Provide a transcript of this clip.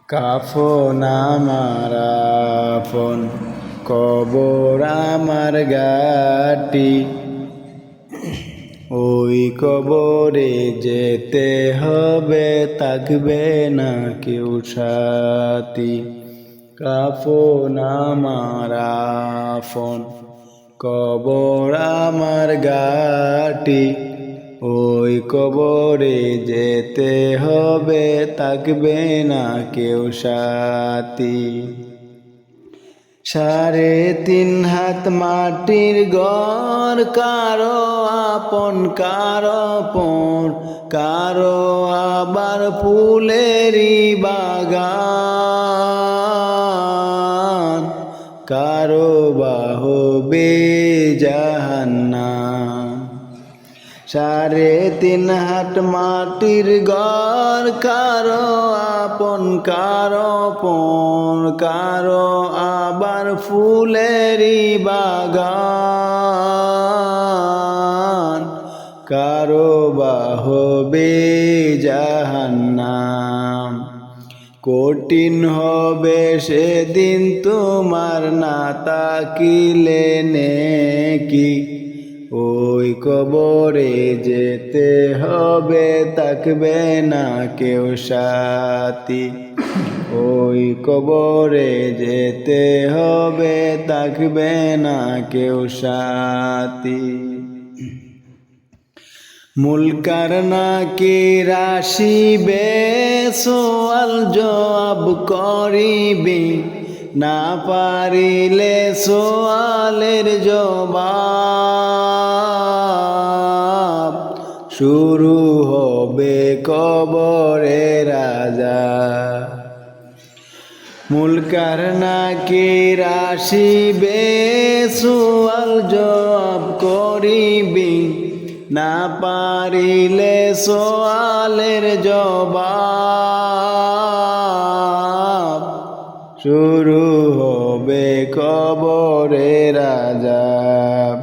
কাফন আমার আপন, কবর আমার গাটি। ওই কবরে যেতে হবে, থাকবে না কেউ সাথী। কাফন আমার আপন, কবর আমার গাটি। ওই কবরে যেতে হবে, থাকবে না কেউ সাথী। 3.5 হাত মাটির ঘর, কারো আপন কারো পর, কারো আবার ফুলেরই বাগান, কারো বা হবে জাহান্নাম। 3.5 হাত মাটির ঘর, কারো আপন কারো পর, কারো আবার ফুলেরই বাগান, কারো বা হবে জাহান্নাম। কঠিন হবে সেদিন তোমার, না তাকিলে নেকি। ওই কবরে যেতে হবে, থাকবে না কেউ সাথী। ওই কবরে যেতে হবে, থাকবে না কেউ সাথী। মুলকার নাকির আসিবে, সোয়াল জবাব করিবে, না পারিলে সোয়ালের জবাব। শুরু হবে কবরের আযাব। মুলকার নাকির আসিবে, সোয়াল জবাব করিবে, না পারিলে সোয়ালের জবাব। শুরু হবে কবরের আযাব।